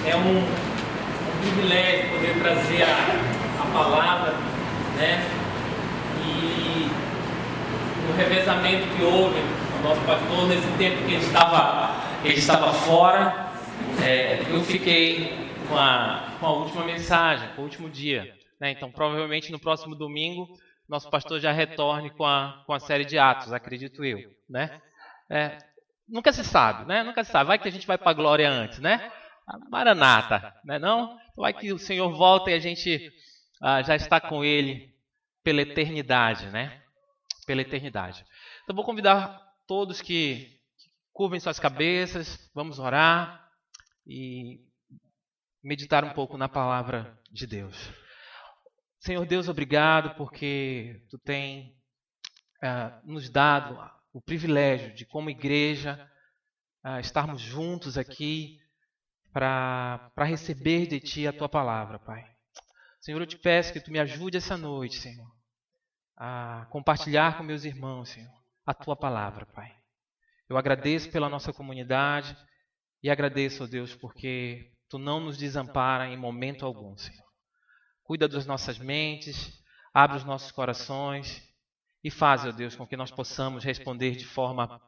É um privilégio poder trazer a palavra, né? E o revezamento que houve, o nosso pastor, nesse tempo que ele estava fora, eu fiquei com a última mensagem, com o último dia, né? Então, provavelmente no próximo domingo, nosso pastor já retorne com a série de Atos, acredito eu, né? Nunca se sabe, né? Nunca se sabe. Vai que a gente vai para a glória antes, né? Maranata, né? Não? Vai que o Senhor volta e a gente já está com Ele pela eternidade, né? Pela eternidade. Então, vou convidar todos que curvem suas cabeças, vamos orar e meditar um pouco na palavra de Deus. Senhor Deus, obrigado porque Tu tem nos dado o privilégio de, como igreja, estarmos juntos aqui para receber de Ti a Tua palavra, Pai. Senhor, eu te peço que Tu me ajude essa noite, Senhor, a compartilhar com meus irmãos, Senhor, a Tua palavra, Pai. Eu agradeço pela nossa comunidade e agradeço, ó Deus, porque Tu não nos desampara em momento algum, Senhor. Cuida das nossas mentes, abre os nossos corações e faz, ó Deus, com que nós possamos responder de forma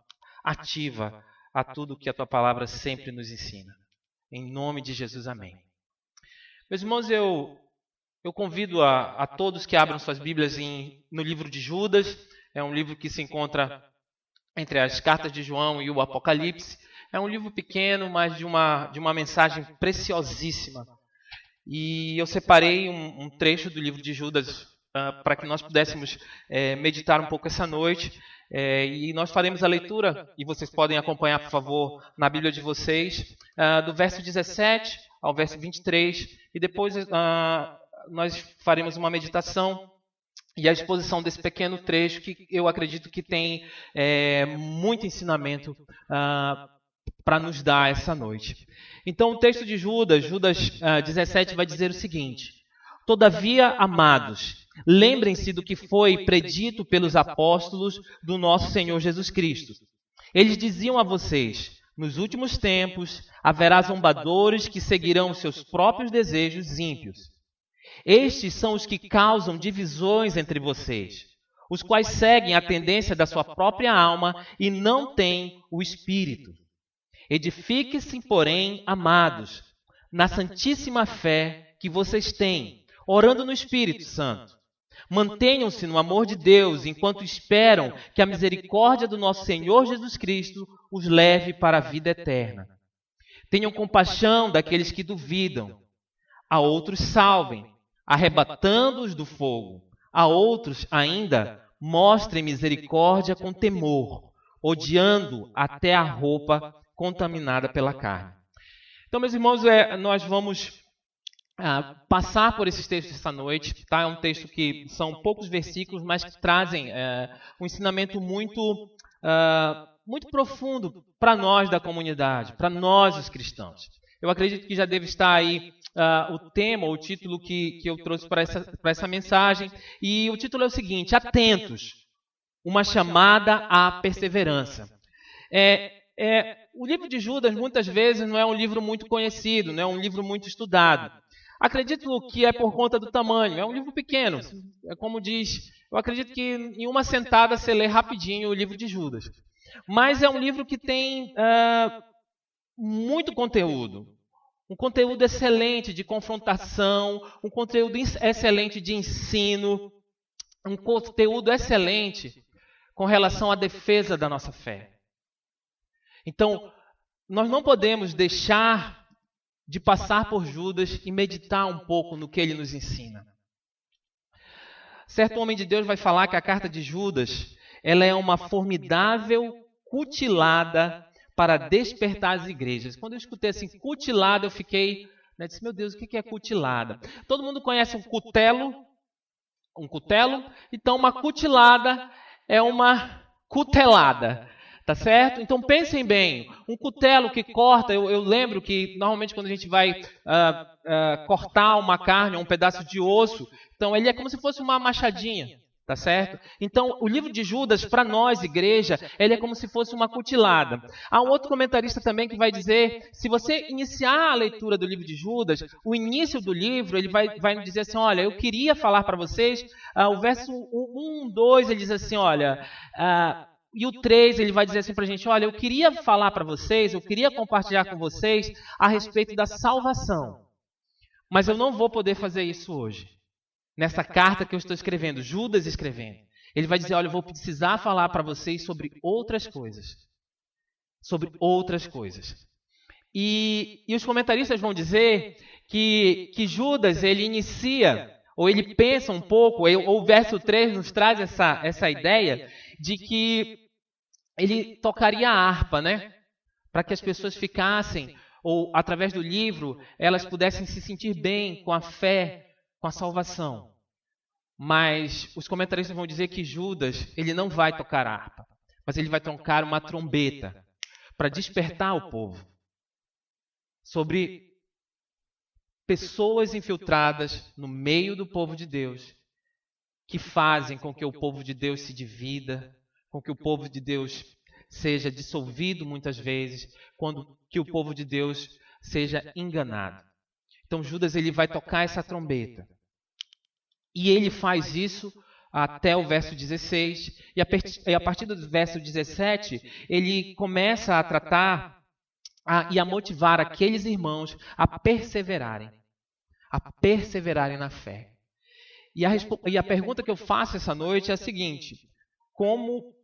ativa a tudo que a Tua palavra sempre nos ensina. Em nome de Jesus, amém. Meus irmãos, eu convido a todos que abram suas Bíblias no livro de Judas. É um livro que se encontra entre as cartas de João e o Apocalipse. É um livro pequeno, mas de uma mensagem preciosíssima. E eu separei um trecho do livro de Judas para que nós pudéssemos meditar um pouco essa noite. E nós faremos a leitura, e vocês podem acompanhar, por favor, na Bíblia de vocês, do verso 17 ao verso 23, e depois nós faremos uma meditação e a exposição desse pequeno trecho que eu acredito que tem muito ensinamento para nos dar essa noite. Então, o texto de Judas 17, vai dizer o seguinte: Todavia, amados, lembrem-se do que foi predito pelos apóstolos do nosso Senhor Jesus Cristo. Eles diziam a vocês: nos últimos tempos haverá zombadores que seguirão seus próprios desejos ímpios. Estes são os que causam divisões entre vocês, os quais seguem a tendência da sua própria alma e não têm o Espírito. Edifiquem-se, porém, amados, na santíssima fé que vocês têm, orando no Espírito Santo. Mantenham-se no amor de Deus, enquanto esperam que a misericórdia do nosso Senhor Jesus Cristo os leve para a vida eterna. Tenham compaixão daqueles que duvidam. A outros salvem, arrebatando-os do fogo. A outros ainda mostrem misericórdia com temor, odiando até a roupa contaminada pela carne. Então, meus irmãos, nós vamos passar por esses textos essa noite. Tá? É um texto que são poucos versículos, mas que trazem um ensinamento muito profundo para nós da comunidade, para nós os cristãos. Eu acredito que já deve estar aí o tema, o título que eu trouxe para essa mensagem. E o título é o seguinte: Atentos, uma chamada à perseverança. O livro de Judas, muitas vezes, não é um livro muito conhecido, não é um livro muito estudado. Acredito que é por conta do tamanho, é um livro pequeno. Como diz, eu acredito que em uma sentada você lê rapidinho o livro de Judas. Mas é um livro que tem muito conteúdo. Um conteúdo excelente de confrontação, um conteúdo excelente de ensino, um conteúdo excelente com relação à defesa da nossa fé. Então, nós não podemos deixar de passar por Judas e meditar um pouco no que ele nos ensina. Certo homem de Deus vai falar que a carta de Judas, ela é uma formidável cutilada para despertar as igrejas. Quando eu escutei assim, cutilada, eu fiquei, disse, meu Deus, o que é cutilada? Todo mundo conhece um cutelo? Um cutelo? Então, uma cutilada é uma cutelada. Tá certo? Então pensem bem, um cutelo que corta, eu lembro que normalmente quando a gente vai cortar uma carne ou um pedaço de osso, então ele é como se fosse uma machadinha, Tá certo? Então, o livro de Judas, para nós, igreja, ele é como se fosse uma cutilada. Há um outro comentarista também que vai dizer, se você iniciar a leitura do livro de Judas, o início do livro, ele vai nos dizer assim, olha, eu queria falar para vocês, o verso 1, 2, ele diz assim, olha, e o 3, ele vai dizer assim para a gente, olha, eu queria falar para vocês, eu queria compartilhar com vocês a respeito da salvação, mas eu não vou poder fazer isso hoje. Nessa carta que eu estou escrevendo, Judas escrevendo, ele vai dizer, olha, eu vou precisar falar para vocês sobre outras coisas. Sobre outras coisas. E os comentaristas vão dizer que Judas, ele inicia, ou ele pensa um pouco, ou o verso 3 nos traz essa ideia de que ele tocaria a harpa, né? Para que as pessoas ficassem, ou através do livro, elas pudessem se sentir bem com a fé, com a salvação. Mas os comentaristas vão dizer que Judas, ele não vai tocar harpa, mas ele vai tocar uma trombeta para despertar o povo sobre pessoas infiltradas no meio do povo de Deus, que fazem com que o povo de Deus se divida, com que o povo de Deus seja dissolvido muitas vezes, que o povo de Deus seja enganado. Então Judas, ele vai tocar essa trombeta. E ele faz isso até o verso 16, e a partir do verso 17, ele começa a tratar e a motivar aqueles irmãos a perseverarem na fé. E a pergunta que eu faço essa noite é a seguinte: como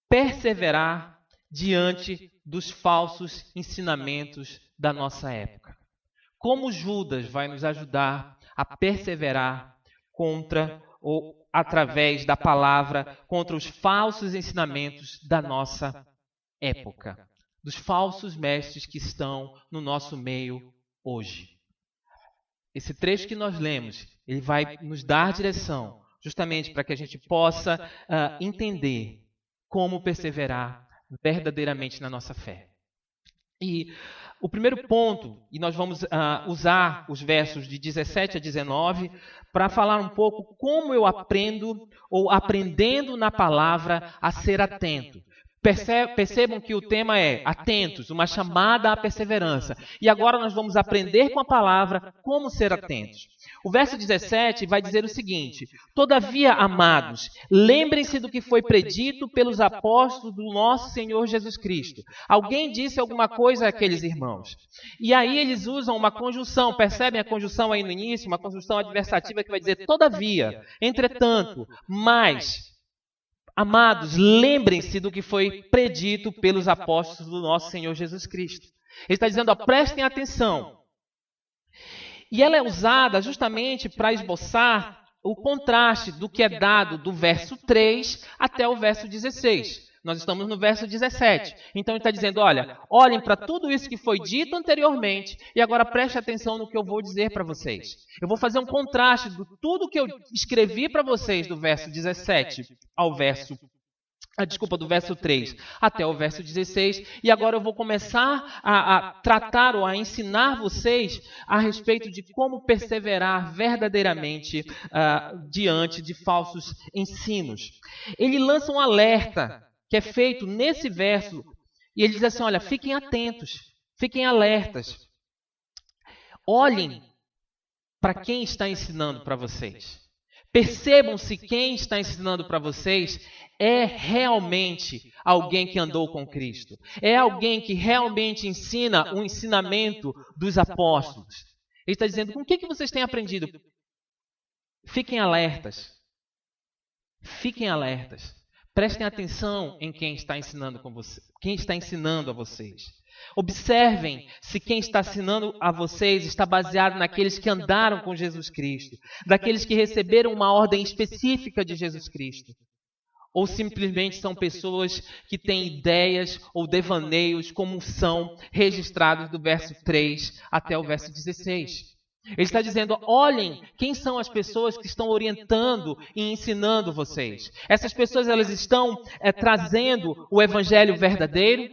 perseverar diante dos falsos ensinamentos da nossa época? Como Judas vai nos ajudar a perseverar contra ou através da palavra contra os falsos ensinamentos da nossa época, dos falsos mestres que estão no nosso meio hoje? Esse trecho que nós lemos, ele vai nos dar direção, justamente para que a gente possa entender como perseverar verdadeiramente na nossa fé. E o primeiro ponto, e nós vamos usar os versos de 17 a 19 para falar um pouco como eu aprendo, ou aprendendo na palavra, a ser atento. Percebam que o tema é atentos, uma chamada à perseverança. E agora nós vamos aprender com a palavra como ser atentos. O verso 17 vai dizer o seguinte: todavia, amados, lembrem-se do que foi predito pelos apóstolos do nosso Senhor Jesus Cristo. Alguém disse alguma coisa àqueles irmãos. E aí eles usam uma conjunção, percebem a conjunção aí no início? Uma conjunção adversativa que vai dizer todavia, entretanto, mas... Amados, lembrem-se do que foi predito pelos apóstolos do nosso Senhor Jesus Cristo. Ele está dizendo, prestem atenção. E ela é usada justamente para esboçar o contraste do que é dado do verso 3 até o verso 16. Nós estamos no verso 17. Então ele está dizendo, olha, olhem para tudo isso que foi dito anteriormente e agora preste atenção no que eu vou dizer para vocês. Eu vou fazer um contraste de tudo que eu escrevi para vocês do verso 17 ao verso... do verso 3 até o verso 16, e agora eu vou começar a tratar ou a ensinar vocês a respeito de como perseverar verdadeiramente diante de falsos ensinos. Ele lança um alerta que é feito nesse verso, e ele diz assim, olha, fiquem atentos, fiquem alertas, olhem para quem está ensinando para vocês. Percebam se quem está ensinando para vocês é realmente alguém que andou com Cristo. É alguém que realmente ensina o ensinamento dos apóstolos. Ele está dizendo, com o que vocês têm aprendido? Fiquem alertas. Fiquem alertas. Prestem atenção em quem está ensinando com você, quem está ensinando a vocês. Observem se quem está ensinando a vocês está baseado naqueles que andaram com Jesus Cristo, daqueles que receberam uma ordem específica de Jesus Cristo. Ou simplesmente são pessoas que têm ideias ou devaneios como são registrados do verso 3 até o verso 16. Ele está dizendo, olhem quem são as pessoas que estão orientando e ensinando vocês. Essas pessoas, elas estão trazendo o evangelho verdadeiro?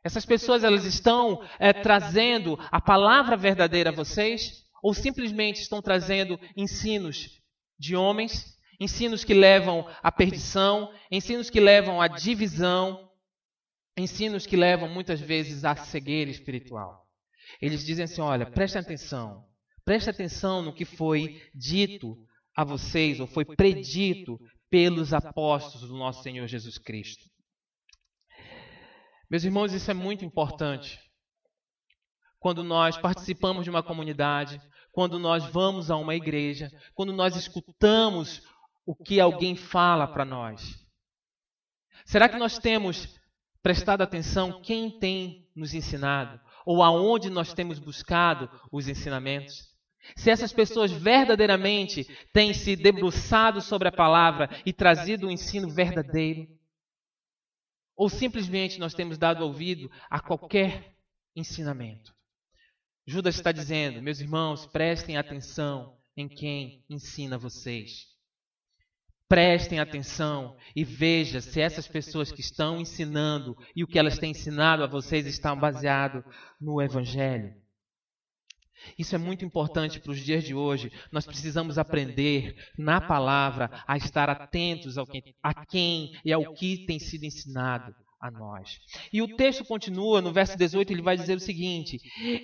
Essas pessoas, elas estão trazendo a palavra verdadeira a vocês? Ou simplesmente estão trazendo ensinos de homens, ensinos que levam à perdição, ensinos que levam à divisão, ensinos que levam muitas vezes à cegueira espiritual. Eles dizem assim, olha, preste atenção no que foi dito a vocês, ou foi predito pelos apóstolos do nosso Senhor Jesus Cristo. Meus irmãos, isso é muito importante. Quando nós participamos de uma comunidade, quando nós vamos a uma igreja, quando nós escutamos o que alguém fala para nós. Será que nós temos prestado atenção quem tem nos ensinado? Ou aonde nós temos buscado os ensinamentos? Se essas pessoas verdadeiramente têm se debruçado sobre a palavra e trazido um ensino verdadeiro? Ou simplesmente nós temos dado ouvido a qualquer ensinamento? Judas está dizendo, meus irmãos, prestem atenção em quem ensina vocês. Prestem atenção e veja se essas pessoas que estão ensinando e o que elas têm ensinado a vocês estão baseado no Evangelho. Isso é muito importante para os dias de hoje. Nós precisamos aprender na palavra a estar atentos a quem e ao que tem sido ensinado a nós. E o texto continua, no verso 18, ele vai dizer o seguinte,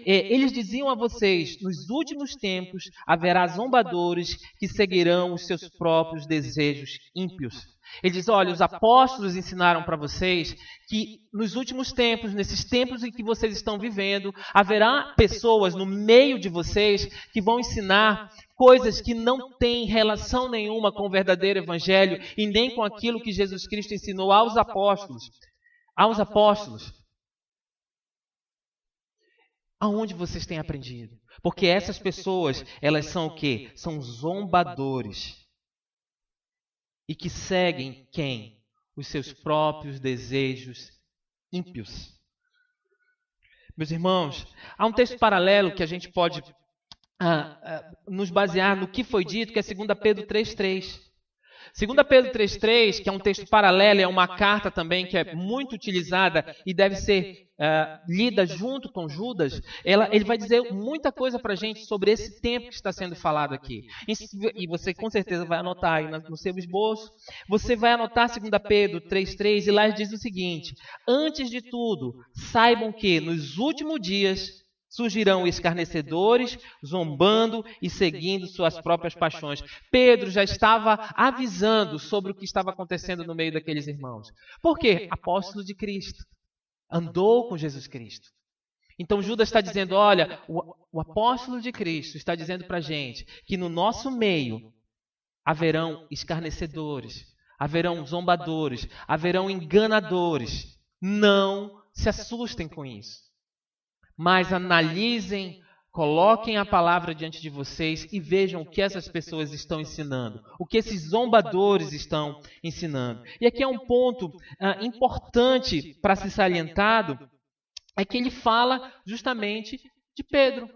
eles diziam a vocês, nos últimos tempos haverá zombadores que seguirão os seus próprios desejos ímpios. Ele diz, olha, os apóstolos ensinaram para vocês que nos últimos tempos, nesses tempos em que vocês estão vivendo, haverá pessoas no meio de vocês que vão ensinar coisas que não têm relação nenhuma com o verdadeiro evangelho e nem com aquilo que Jesus Cristo ensinou aos apóstolos. Aos apóstolos. Aonde vocês têm aprendido? Porque essas pessoas, elas são o quê? São zombadores. E que seguem quem? Os seus próprios desejos ímpios. Meus irmãos, há um texto paralelo que a gente pode nos basear no que foi dito, que é 2 Pedro 3,3. 2 Pedro 3,3, que é um texto paralelo, é uma carta também que é muito utilizada e deve ser lida junto com Judas. Ele vai dizer muita coisa para a gente sobre esse tempo que está sendo falado aqui. E você com certeza vai anotar aí no seu esboço. Você vai anotar 2 Pedro 3,3 e lá diz o seguinte: antes de tudo, saibam que nos últimos dias surgirão escarnecedores, zombando e seguindo suas próprias paixões. Pedro já estava avisando sobre o que estava acontecendo no meio daqueles irmãos. Por quê? Apóstolo de Cristo. Andou com Jesus Cristo. Então Judas está dizendo, olha, o apóstolo de Cristo está dizendo para a gente que no nosso meio haverão escarnecedores, haverão zombadores, haverão enganadores. Não se assustem com isso. Mas analisem, coloquem a palavra diante de vocês e vejam o que essas pessoas estão ensinando, o que esses zombadores estão ensinando. E aqui é um ponto importante para ser salientado, é que ele fala justamente de Pedro.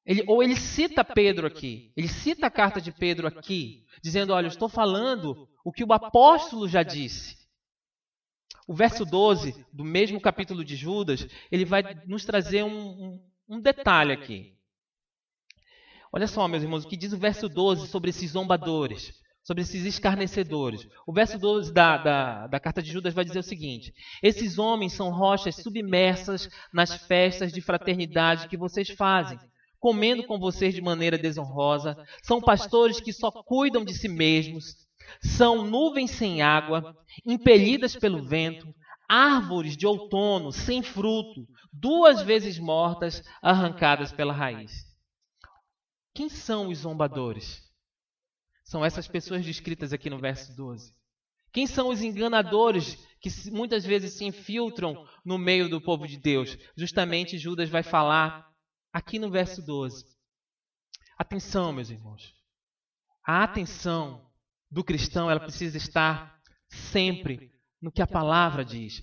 Ele cita Pedro aqui, ele cita a carta de Pedro aqui, dizendo, olha, eu estou falando o que o apóstolo já disse. O verso 12 do mesmo capítulo de Judas, ele vai nos trazer um detalhe aqui. Olha só, meus irmãos, o que diz o verso 12 sobre esses zombadores, sobre esses escarnecedores. O verso 12 da carta de Judas vai dizer o seguinte: esses homens são rochas submersas nas festas de fraternidade que vocês fazem, comendo com vocês de maneira desonrosa, são pastores que só cuidam de si mesmos, são nuvens sem água, impelidas pelo vento, árvores de outono sem fruto, 2 vezes mortas, arrancadas pela raiz. Quem são os zombadores? São essas pessoas descritas aqui no verso 12. Quem são os enganadores que muitas vezes se infiltram no meio do povo de Deus? Justamente Judas vai falar aqui no verso 12. Atenção, meus irmãos. A atenção do cristão, ela precisa estar sempre no que a palavra diz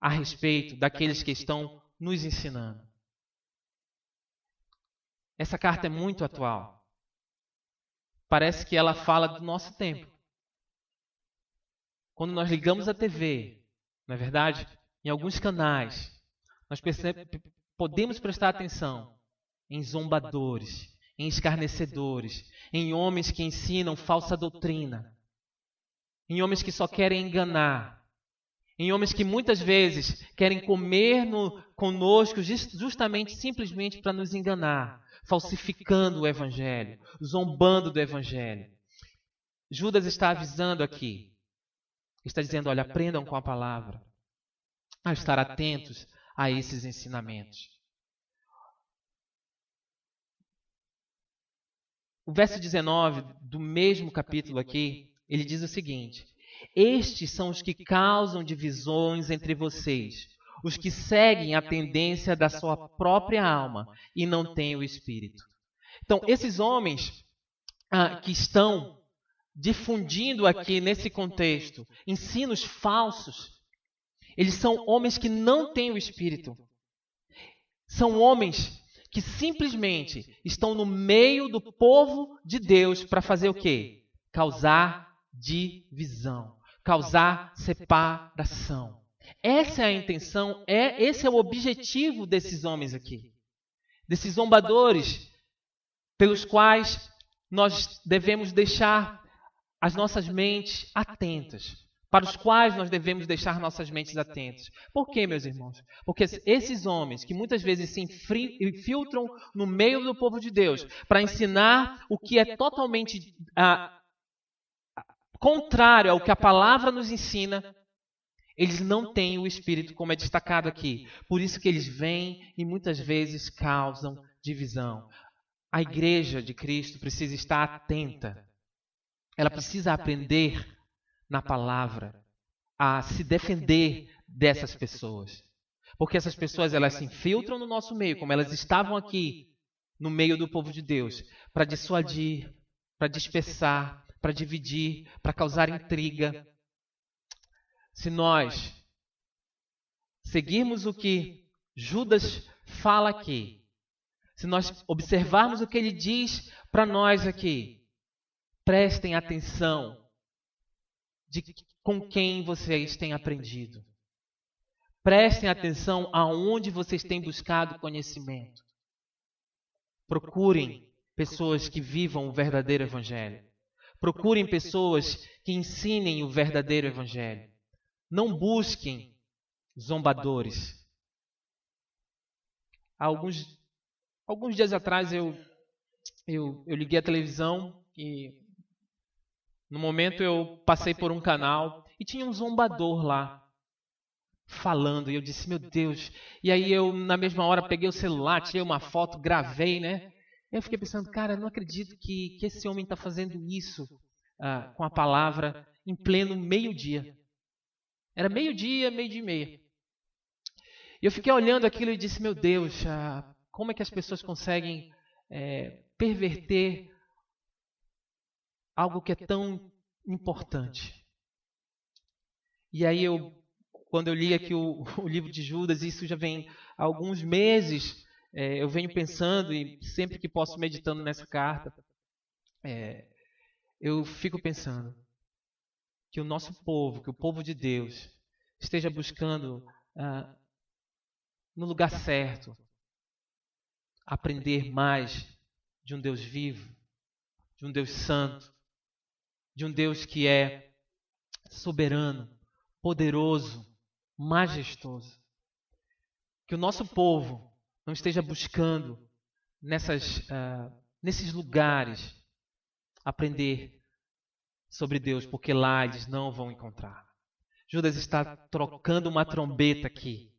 a respeito daqueles que estão nos ensinando. Essa carta é muito atual. Parece que ela fala do nosso tempo. Quando nós ligamos a TV, não é verdade? Em alguns canais, nós podemos prestar atenção em zombadores, em escarnecedores, em homens que ensinam falsa doutrina, em homens que só querem enganar, em homens que muitas vezes querem comer conosco justamente, simplesmente para nos enganar, falsificando o Evangelho, zombando do Evangelho. Judas está avisando aqui, está dizendo, olha, aprendam com a palavra, a estar atentos a esses ensinamentos. O verso 19 do mesmo capítulo aqui, ele diz o seguinte: estes são os que causam divisões entre vocês, os que seguem a tendência da sua própria alma e não têm o Espírito. Então, esses homens que estão difundindo aqui nesse contexto ensinos falsos, eles são homens que não têm o Espírito. São homens que simplesmente estão no meio do povo de Deus para fazer o quê? Causar divisão, causar separação. Essa é a intenção, esse é o objetivo desses homens aqui. Desses zombadores pelos quais nós devemos deixar as nossas mentes atentas. Para os quais nós devemos deixar nossas mentes atentas. Por quê, meus irmãos? Porque esses homens que muitas vezes se infiltram no meio do povo de Deus para ensinar o que é totalmente contrário ao que a palavra nos ensina, eles não têm o Espírito, como é destacado aqui. Por isso que eles vêm e muitas vezes causam divisão. A igreja de Cristo precisa estar atenta. Ela precisa aprender na palavra, a se defender dessas pessoas. Porque essas pessoas, elas se infiltram no nosso meio, como elas estavam aqui, no meio do povo de Deus, para dissuadir, para dispersar, para dividir, para causar intriga. Se nós seguirmos o que Judas fala aqui, se nós observarmos o que ele diz para nós aqui, prestem atenção com quem vocês têm aprendido. Prestem atenção aonde vocês têm buscado conhecimento. Procurem pessoas que vivam o verdadeiro Evangelho. Procurem pessoas que ensinem o verdadeiro Evangelho. Não busquem zombadores. Alguns dias atrás eu liguei a televisão e no momento eu passei por um canal e tinha um zombador lá falando. E eu disse, meu Deus. E aí eu, na mesma hora, peguei o celular, tirei uma foto, gravei, né? Eu fiquei pensando, cara, eu não acredito que esse homem está fazendo isso com a palavra em pleno meio-dia. Era meio-dia, meio-dia e meia. E eu fiquei olhando aquilo e disse, meu Deus, como é que as pessoas conseguem perverter algo que é tão importante. E aí quando eu li aqui o livro de Judas, isso já vem há alguns meses, eu venho pensando e sempre que posso meditando nessa carta, eu fico pensando que o nosso povo, que o povo de Deus, esteja buscando no lugar certo, aprender mais de um Deus vivo, de um Deus santo, de um Deus que é soberano, poderoso, majestoso. Que o nosso povo não esteja buscando nesses lugares aprender sobre Deus, porque lá eles não vão encontrar. Judas está trocando uma trombeta aqui.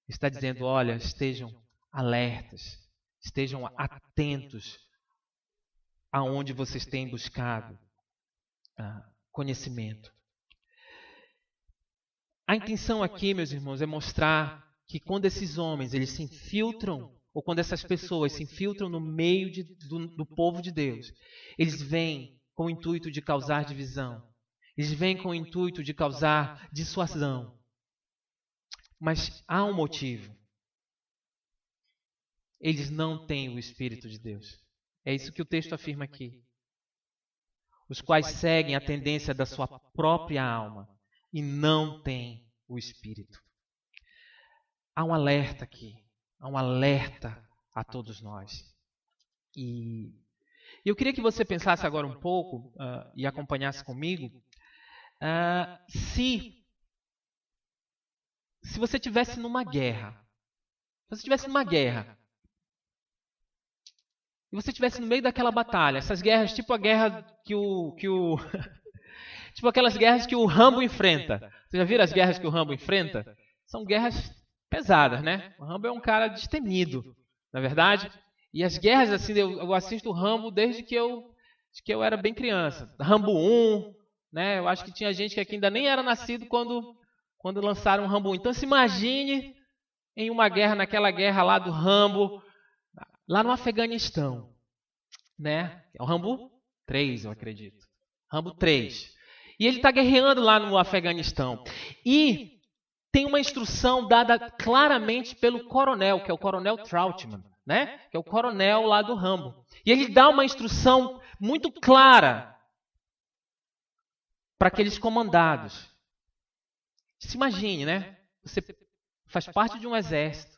Está dizendo, olha, estejam alertas, estejam atentos aonde vocês têm buscado conhecimento. A intenção aqui, meus irmãos, é mostrar que quando esses homens eles se infiltram, ou quando essas pessoas se infiltram no meio do povo de Deus, eles vêm com o intuito de causar divisão. Eles vêm com o intuito de causar dissuasão. Mas há um motivo. Eles não têm o Espírito de Deus. É isso que o texto afirma aqui. Os quais seguem a tendência da sua própria alma e não têm o Espírito. Há um alerta aqui. Há um alerta a todos nós. E eu queria que você pensasse agora um pouco e acompanhasse comigo se você estivesse numa guerra. Se você estivesse numa guerra e você estivesse no meio daquela batalha, essas guerras, tipo a guerra tipo aquelas guerras que o Rambo enfrenta. Vocês já viram as guerras que o Rambo enfrenta? São guerras pesadas, né? O Rambo é um cara destemido, na verdade. E as guerras, assim, eu assisto o Rambo desde que eu era bem criança. Rambo 1, né? Eu acho que tinha gente que aqui ainda nem era nascido quando lançaram o Rambo 1. Então se imagine em uma guerra, naquela guerra lá do Rambo, lá no Afeganistão, né? É o Rambo 3, eu acredito. Rambo 3. E ele está guerreando lá no Afeganistão. E tem uma instrução dada claramente pelo coronel, que é o coronel Trautmann, né? Que é o coronel lá do Rambo. E ele dá uma instrução muito clara para aqueles comandados. Se imagine, né? Você faz parte de um exército.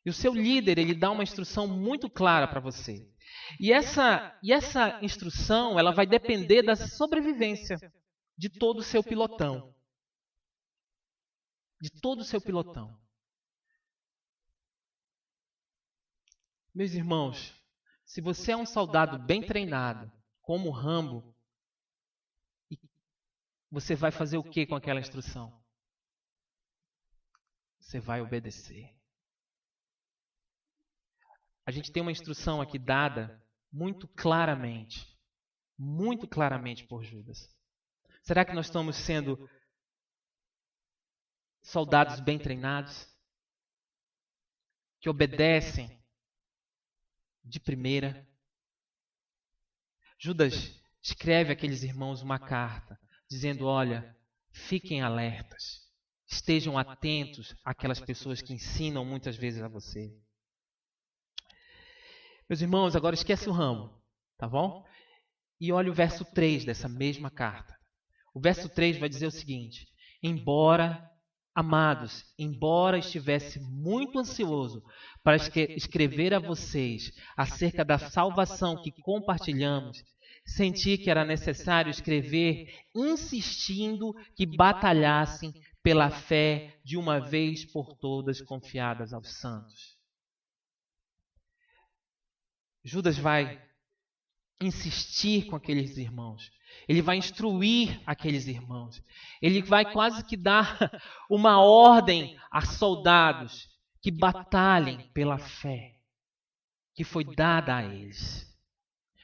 E o seu líder, ele dá uma instrução muito clara para você. E essa instrução, ela vai depender da sobrevivência de todo o seu pilotão. De todo o seu pilotão. Meus irmãos, se você é um soldado bem treinado, como o Rambo, você vai fazer o que com aquela instrução? Você vai obedecer. A gente tem uma instrução aqui dada muito claramente por Judas. Será que nós estamos sendo soldados bem treinados? Que obedecem de primeira? Judas escreve àqueles irmãos uma carta, dizendo, olha, fiquem alertas, estejam atentos àquelas pessoas que ensinam muitas vezes a você. Meus irmãos, agora esquece o Rambo, tá bom? E olha o verso 3 dessa mesma carta. O verso 3 vai dizer o seguinte, amados, embora estivesse muito ansioso para escrever a vocês acerca da salvação que compartilhamos, senti que era necessário escrever insistindo que batalhassem pela fé de uma vez por todas confiadas aos santos. Judas vai insistir com aqueles irmãos. Ele vai instruir aqueles irmãos. Ele vai quase que dar uma ordem a soldados que batalhem pela fé que foi dada a eles.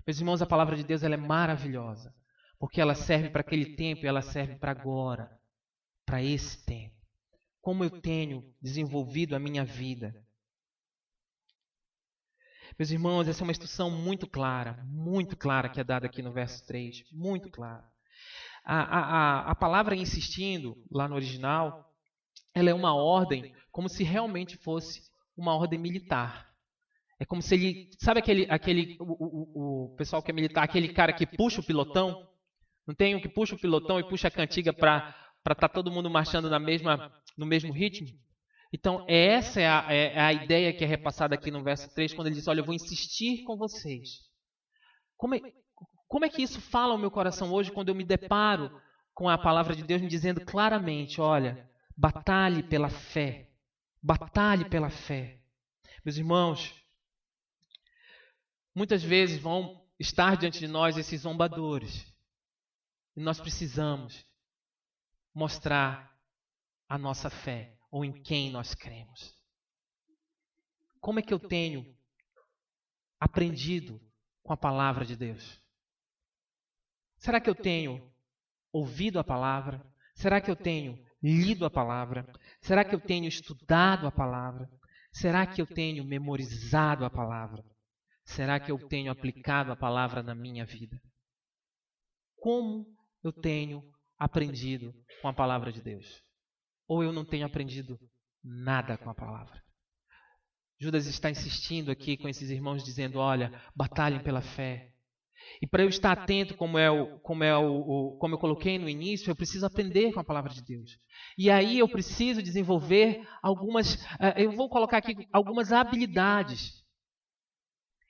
Meus irmãos, a palavra de Deus ela é maravilhosa, porque ela serve para aquele tempo e ela serve para agora, para esse tempo. Como eu tenho desenvolvido a minha vida. Meus irmãos, essa é uma instrução muito clara que é dada aqui no verso 3, muito clara. A palavra insistindo, lá no original, ela é uma ordem como se realmente fosse uma ordem militar. É como se ele, sabe o pessoal que é militar, aquele cara que puxa o pilotão? Não tem um que puxa o pilotão e puxa a cantiga para estar todo mundo marchando no mesmo ritmo? Então, essa é a ideia que é repassada aqui no verso 3, quando ele diz, olha, eu vou insistir com vocês. Como é que isso fala ao meu coração hoje, quando eu me deparo com a palavra de Deus me dizendo claramente, olha, batalhe pela fé. Batalhe pela fé. Meus irmãos, muitas vezes vão estar diante de nós esses zombadores. E nós precisamos mostrar a nossa fé. Ou em quem nós cremos. Como é que eu tenho aprendido com a palavra de Deus? Será que eu tenho ouvido a palavra? Será que eu tenho lido a palavra? Será que eu tenho estudado a palavra? Será que eu tenho memorizado a palavra? Será que eu tenho aplicado a palavra na minha vida? Como eu tenho aprendido com a palavra de Deus? Ou eu não tenho aprendido nada com a palavra? Judas está insistindo aqui com esses irmãos, dizendo, olha, batalhem pela fé. E para eu estar atento, como eu coloquei no início, eu preciso aprender com a palavra de Deus. E aí eu preciso desenvolver eu vou colocar aqui algumas habilidades.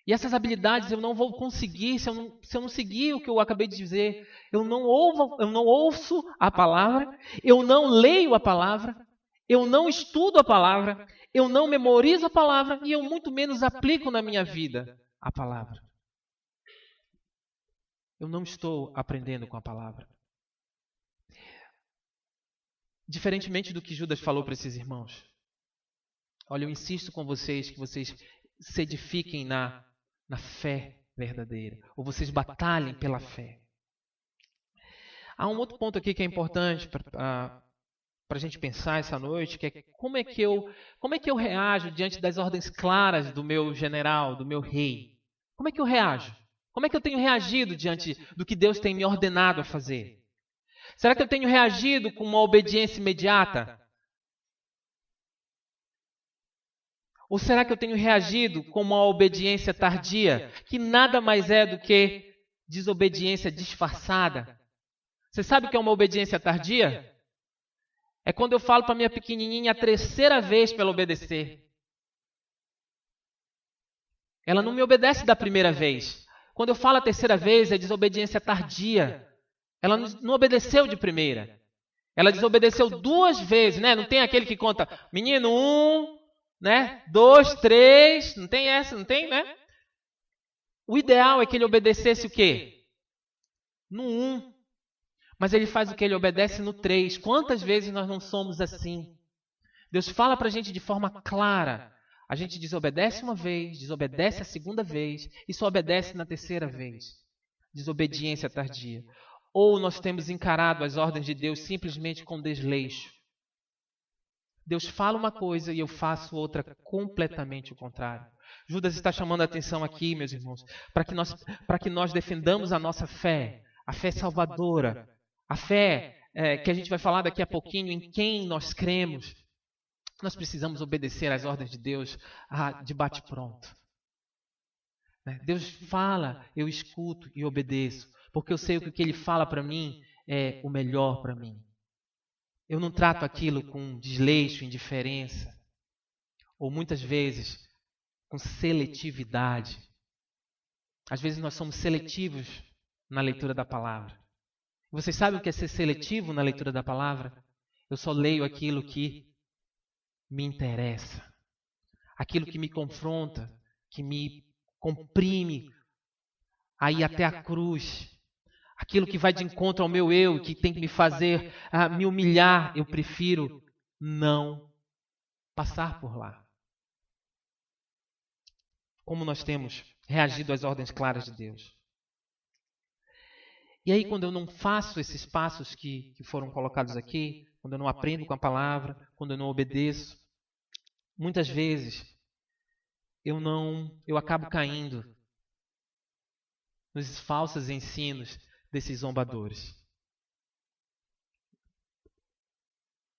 E essas habilidades eu não vou conseguir se eu não seguir o que eu acabei de dizer. Eu não ouço a palavra, eu não leio a palavra, eu não estudo a palavra, eu não memorizo a palavra e eu muito menos aplico na minha vida a palavra. Eu não estou aprendendo com a palavra. Diferentemente do que Judas falou para esses irmãos. Olha, eu insisto com vocês que vocês se edifiquem na fé verdadeira. Ou vocês batalhem pela fé. Há um outro ponto aqui que é importante para a gente pensar essa noite, que é como é que eu reajo diante das ordens claras do meu general, do meu rei? Como é que eu reajo? Como é que eu tenho reagido diante do que Deus tem me ordenado a fazer? Será que eu tenho reagido com uma obediência imediata? Ou será que eu tenho reagido com uma obediência tardia, que nada mais é do que desobediência disfarçada? Você sabe o que é uma obediência tardia? É quando eu falo para minha pequenininha a terceira vez para ela obedecer. Ela não me obedece da primeira vez. Quando eu falo a terceira vez, é desobediência tardia. Ela não obedeceu de primeira. Ela desobedeceu 2 vezes, né? Não tem aquele que conta, menino, 1, né? 2, 3, não tem essa, não tem, né? O ideal é que ele obedecesse o quê? No 1. Mas ele faz o que? Ele obedece no 3. Quantas vezes nós não somos assim? Deus fala para a gente de forma clara. A gente desobedece uma vez, desobedece a segunda vez e só obedece na terceira vez. Desobediência tardia. Ou nós temos encarado as ordens de Deus simplesmente com desleixo. Deus fala uma coisa e eu faço outra completamente o contrário. Judas está chamando a atenção aqui, meus irmãos, para que nós defendamos a nossa fé, a fé salvadora, a fé que a gente vai falar daqui a pouquinho em quem nós cremos. Nós precisamos obedecer às ordens de Deus de bate-pronto. Deus fala, eu escuto e obedeço, porque eu sei que o que Ele fala para mim é o melhor para mim. Eu não trato aquilo com desleixo, indiferença, ou muitas vezes com seletividade. Às vezes nós somos seletivos na leitura da palavra. Vocês sabem o que é ser seletivo na leitura da palavra? Eu só leio aquilo que me interessa, aquilo que me confronta, que me comprime a ir até a cruz, aquilo que vai de encontro ao meu eu, que tem que me fazer me humilhar. Eu prefiro não passar por lá. Como nós temos reagido às ordens claras de Deus? E aí, quando eu não faço esses passos que foram colocados aqui, quando eu não aprendo com a palavra, quando eu não obedeço, muitas vezes eu acabo caindo nos falsos ensinos desses zombadores.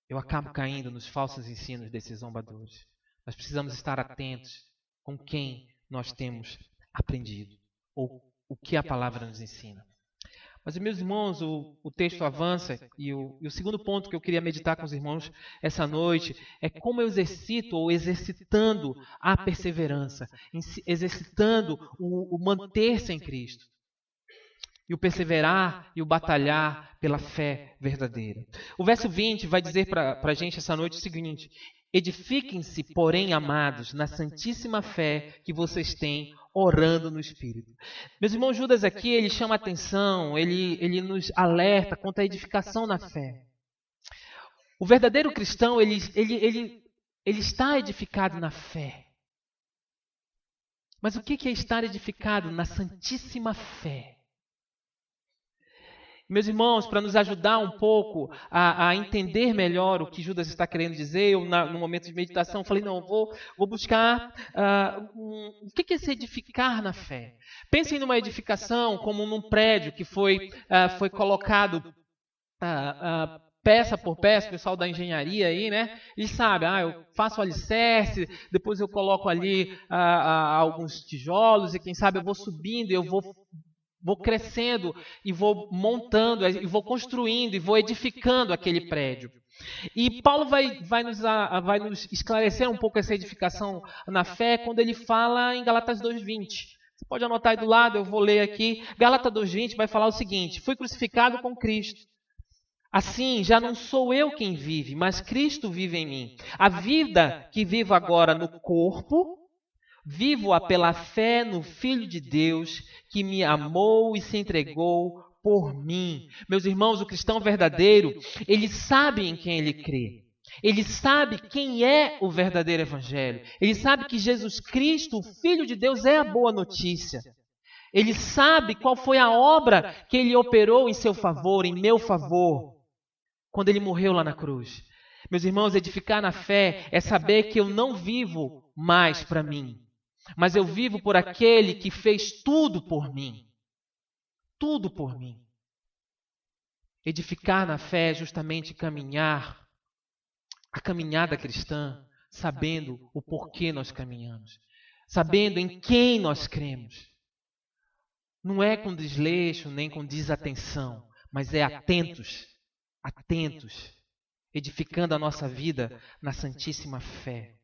Eu acabo caindo nos falsos ensinos desses zombadores. Nós precisamos estar atentos com quem nós temos aprendido, ou o que a palavra nos ensina. Mas, meus irmãos, o texto avança e o segundo ponto que eu queria meditar com os irmãos essa noite é como eu exercito ou exercitando a perseverança, exercitando o manter-se em Cristo. E o perseverar e o batalhar pela fé verdadeira. O verso 20 vai dizer para a gente essa noite o seguinte: edifiquem-se, porém, amados, na santíssima fé que vocês têm, orando no Espírito. Meus irmãos, Judas aqui, ele chama a atenção, ele nos alerta contra a edificação na fé. O verdadeiro cristão, ele está edificado na fé. Mas o que é estar edificado na santíssima fé? Meus irmãos, para nos ajudar um pouco a entender melhor o que Judas está querendo dizer, eu, no momento de meditação, falei, não, vou buscar o que é se edificar na fé. Pensem numa edificação como num prédio que foi colocado peça por peça, o pessoal da engenharia aí, né? Eles sabem, eu faço o alicerce, depois eu coloco ali alguns tijolos e quem sabe eu vou subindo e eu vou crescendo e vou montando, e vou construindo, e vou edificando aquele prédio. E Paulo vai nos esclarecer um pouco essa edificação na fé quando ele fala em Gálatas 2:20. Você pode anotar aí do lado, eu vou ler aqui. Gálatas 2:20 vai falar o seguinte: fui crucificado com Cristo. Assim, já não sou eu quem vive, mas Cristo vive em mim. A vida que vivo agora no corpo, vivo-a pela fé no Filho de Deus, que me amou e se entregou por mim. Meus irmãos, o cristão verdadeiro, ele sabe em quem ele crê. Ele sabe quem é o verdadeiro evangelho. Ele sabe que Jesus Cristo, o Filho de Deus, é a boa notícia. Ele sabe qual foi a obra que ele operou em seu favor, em meu favor, quando ele morreu lá na cruz. Meus irmãos, edificar na fé é saber que eu não vivo mais para mim, mas eu vivo por aquele que fez tudo por mim. Tudo por mim. Edificar na fé é justamente caminhar a caminhada cristã, sabendo o porquê nós caminhamos, sabendo em quem nós cremos. Não é com desleixo nem com desatenção, mas é atentos, edificando a nossa vida na santíssima fé.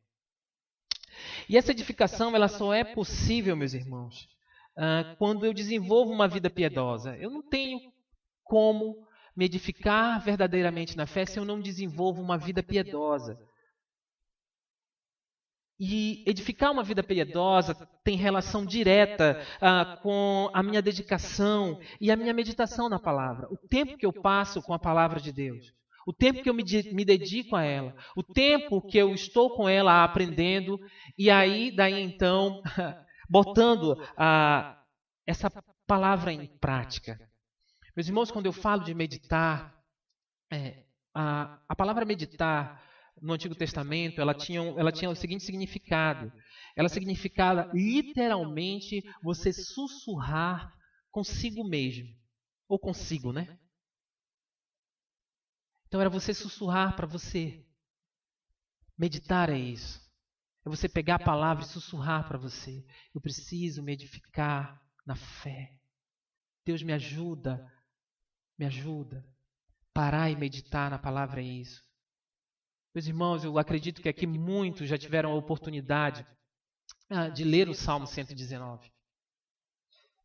E essa edificação ela só é possível, meus irmãos, quando eu desenvolvo uma vida piedosa. Eu não tenho como me edificar verdadeiramente na fé se eu não desenvolvo uma vida piedosa. E edificar uma vida piedosa tem relação direta com a minha dedicação e a minha meditação na palavra. O tempo que eu passo com a palavra de Deus. O tempo que eu me dedico a ela. O tempo que eu estou com ela aprendendo. E aí, daí então, botando essa palavra em prática. Meus irmãos, quando eu falo de meditar, a palavra meditar no Antigo Testamento, ela tinha o seguinte significado. Ela significava literalmente você sussurrar consigo mesmo. Ou consigo, né? Então era você sussurrar para você. Meditar é isso. É você pegar a palavra e sussurrar para você. Eu preciso me edificar na fé. Deus me ajuda. Me ajuda. Parar e meditar na palavra é isso. Meus irmãos, eu acredito que aqui muitos já tiveram a oportunidade de ler o Salmo 119.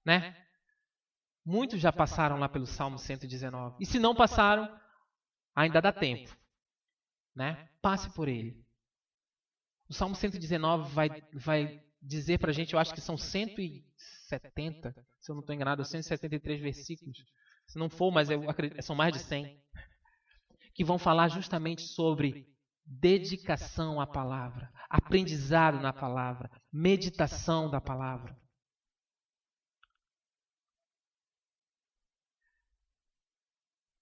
Né? Muitos já passaram lá pelo Salmo 119. E se não passaram, ainda dá tempo. Né? Passe por ele. O Salmo 119 vai dizer para a gente, eu acho que são 170, se eu não estou enganado, 173 versículos. Se não for, mas eu acredito, são mais de 100. Que vão falar justamente sobre dedicação à palavra, aprendizado na palavra, meditação da palavra.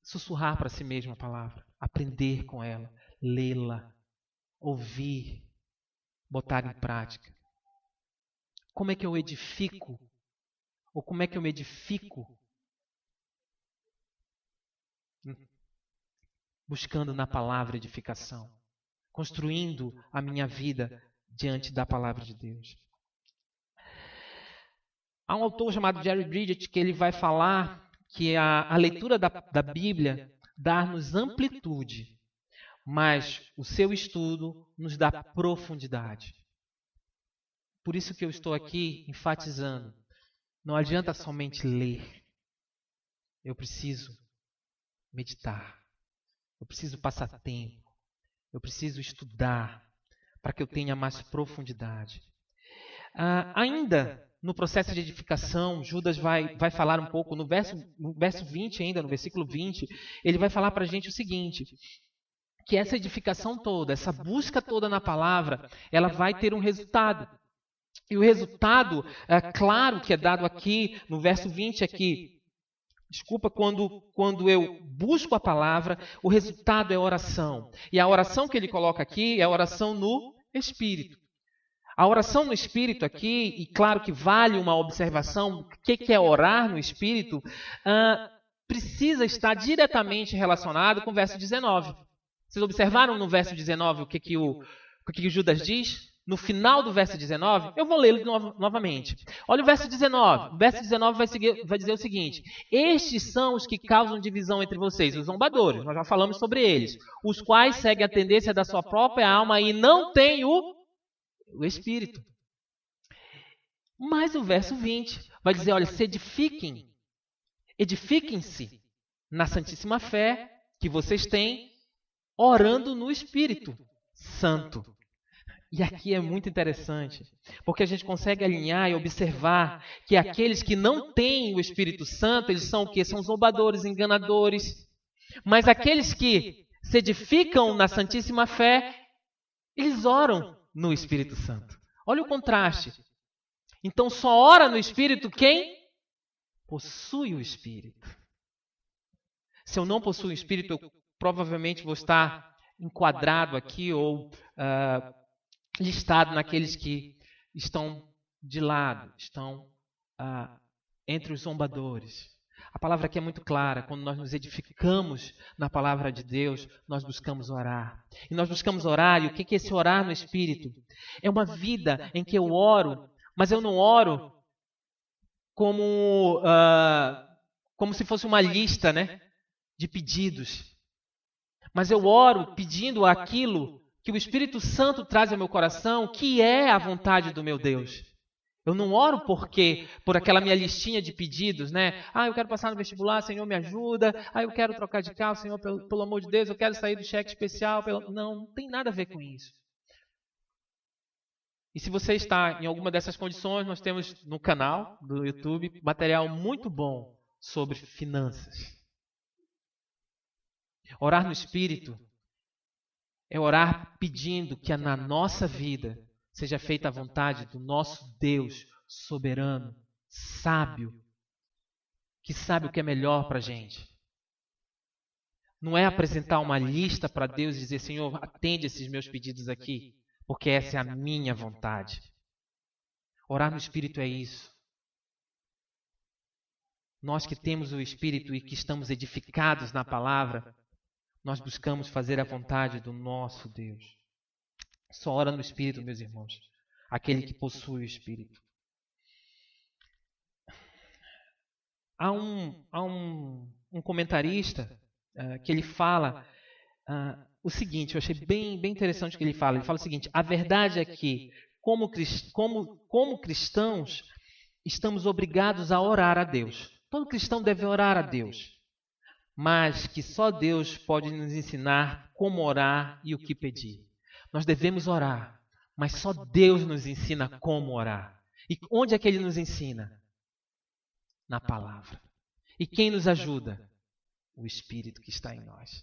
Sussurrar para si mesmo a palavra, aprender com ela, lê-la, ouvir, botar em prática. Como é que eu edifico? Ou como é que eu me edifico? Buscando na palavra edificação. Construindo a minha vida diante da palavra de Deus. Há um autor chamado Jerry Bridget que ele vai falar que a leitura da Bíblia dá-nos amplitude, mas o seu estudo nos dá profundidade. Por isso que eu estou aqui enfatizando. Não adianta somente ler. Eu preciso meditar. Eu preciso passar tempo. Eu preciso estudar para que eu tenha mais profundidade. Ainda no processo de edificação, Judas vai falar um pouco, no verso 20 ainda, no versículo 20, ele vai falar para a gente o seguinte, que essa edificação toda, essa busca toda na palavra, ela vai ter um resultado. E o resultado, claro que é dado aqui, no verso 20 aqui, quando eu busco a palavra, o resultado é oração. E a oração que ele coloca aqui é a oração no Espírito. A oração no Espírito aqui, e claro que vale uma observação, o que é orar no Espírito, precisa estar diretamente relacionado com o verso 19. Vocês observaram no verso 19 o que Judas diz? no final do verso 19, eu vou lê-lo novamente. Olha o verso 19. O verso 19 vai dizer o seguinte: estes são os que causam divisão entre vocês, os zombadores, nós já falamos sobre eles, os quais seguem a tendência da sua própria alma e não têm o Espírito. Mas o verso 20 vai dizer, olha, se edifiquem-se na santíssima fé que vocês têm, orando no Espírito Santo. E aqui é muito interessante, porque a gente consegue alinhar e observar que aqueles que não têm o Espírito Santo, eles são o quê? São zombadores, enganadores. Mas aqueles que se edificam na santíssima fé, eles oram no Espírito Santo. Olha o contraste. Então só ora no Espírito quem possui o Espírito. Se eu não possuo o Espírito, eu provavelmente vou estar enquadrado aqui ou listado naqueles que estão de lado, estão entre os zombadores. A palavra aqui é muito clara. Quando nós nos edificamos na palavra de Deus, nós buscamos orar. E nós buscamos orar, e o que é esse orar no Espírito? É uma vida em que eu oro, mas eu não oro como se fosse uma lista, né, de pedidos. Mas eu oro pedindo aquilo que o Espírito Santo traz ao meu coração, que é a vontade do meu Deus. Eu não oro por aquela minha listinha de pedidos, né? Eu quero passar no vestibular, Senhor, me ajuda. Eu quero trocar de carro, Senhor, pelo amor de Deus, eu quero sair do cheque especial. Não tem nada a ver com isso. E se você está em alguma dessas condições, nós temos no canal do YouTube material muito bom sobre finanças. Orar no Espírito é orar pedindo que na nossa vida seja feita a vontade do nosso Deus soberano, sábio, que sabe o que é melhor para a gente. Não é apresentar uma lista para Deus e dizer, Senhor, atende esses meus pedidos aqui, porque essa é a minha vontade. Orar no Espírito é isso. Nós que temos o Espírito e que estamos edificados na palavra, nós buscamos fazer a vontade do nosso Deus. Só ora no Espírito, meus irmãos. Aquele que possui o Espírito. Há um comentarista que ele fala o seguinte, eu achei bem interessante o que ele fala. Ele fala o seguinte: a verdade é que, como cristãos, estamos obrigados a orar a Deus. Todo cristão deve orar a Deus. Mas que só Deus pode nos ensinar como orar e o que pedir. Nós devemos orar, mas só Deus nos ensina como orar. E onde é que Ele nos ensina? Na palavra. E quem nos ajuda? O Espírito que está em nós.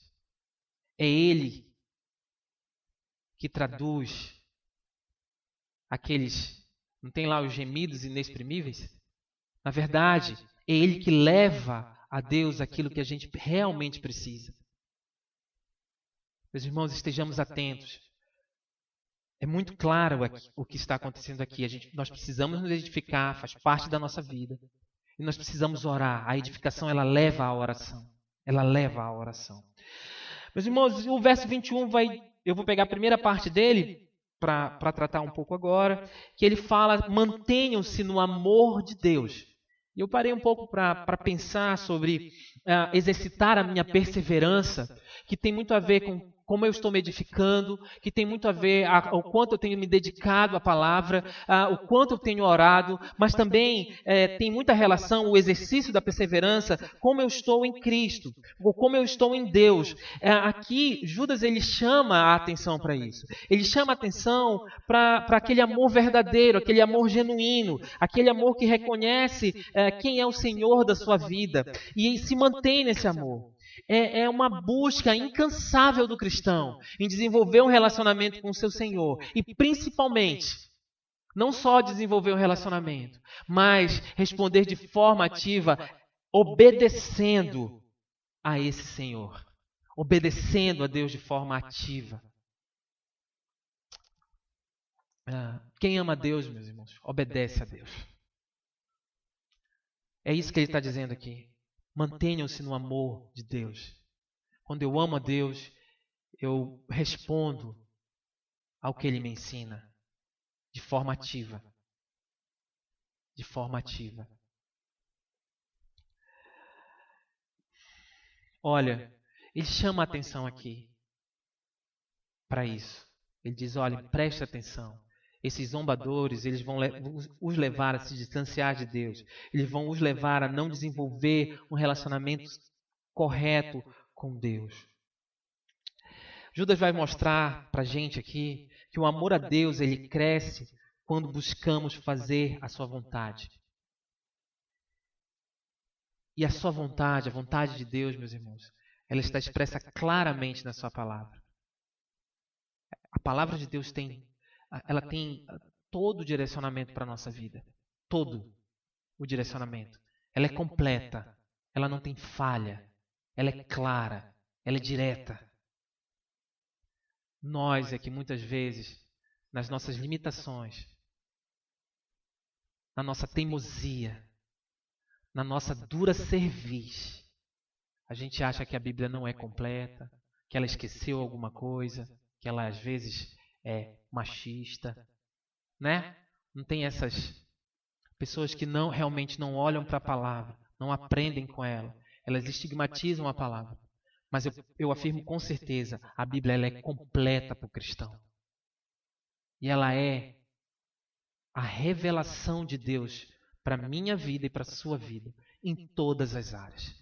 É Ele que traduz aqueles, não tem lá os gemidos inexprimíveis? Na verdade, é Ele que leva a Deus aquilo que a gente realmente precisa. Meus irmãos, estejamos atentos. É muito claro o que está acontecendo aqui. Nós precisamos nos edificar, faz parte da nossa vida. E nós precisamos orar. A edificação, ela leva à oração. Ela leva à oração. Meus irmãos, o verso 21 eu vou pegar a primeira parte dele para tratar um pouco agora, que ele fala, mantenham-se no amor de Deus. E eu parei um pouco para pensar sobre exercitar a minha perseverança, que tem muito a ver com como eu estou me edificando, que tem muito a ver ao quanto eu tenho me dedicado à palavra, o quanto eu tenho orado, mas também tem muita relação o exercício da perseverança, como eu estou em Cristo, ou como eu estou em Deus. Aqui, Judas ele chama a atenção para isso. Ele chama a atenção para aquele amor verdadeiro, aquele amor genuíno, aquele amor que reconhece quem é o Senhor da sua vida e se mantém nesse amor. É uma busca incansável do cristão em desenvolver um relacionamento com o seu Senhor. E principalmente, não só desenvolver um relacionamento, mas responder de forma ativa, obedecendo a esse Senhor. Obedecendo a Deus de forma ativa. Quem ama a Deus, meus irmãos, obedece a Deus. É isso que ele está dizendo aqui. Mantenham-se no amor de Deus. Quando eu amo a Deus, eu respondo ao que Ele me ensina. de forma ativa. De forma ativa. Olha, ele chama a atenção aqui para isso. Ele diz, olha, preste atenção. Esses zombadores, eles vão os levar a se distanciar de Deus. Eles vão os levar a não desenvolver um relacionamento correto com Deus. Judas vai mostrar para a gente aqui que o amor a Deus, ele cresce quando buscamos fazer a sua vontade. E a sua vontade, a vontade de Deus, meus irmãos, ela está expressa claramente na sua palavra. A palavra de Deus ela tem todo o direcionamento para a nossa vida. Todo o direcionamento. Ela é completa. Ela não tem falha. Ela é clara. Ela é direta. Nós é que muitas vezes, nas nossas limitações, na nossa teimosia, na nossa dura cerviz, a gente acha que a Bíblia não é completa, que ela esqueceu alguma coisa, que ela às vezes é machista, né? Não tem essas pessoas que realmente não olham para a palavra, não aprendem com ela, elas estigmatizam a palavra. Mas eu afirmo com certeza, a Bíblia ela é completa para o cristão. E ela é a revelação de Deus para a minha vida e para a sua vida, em todas as áreas.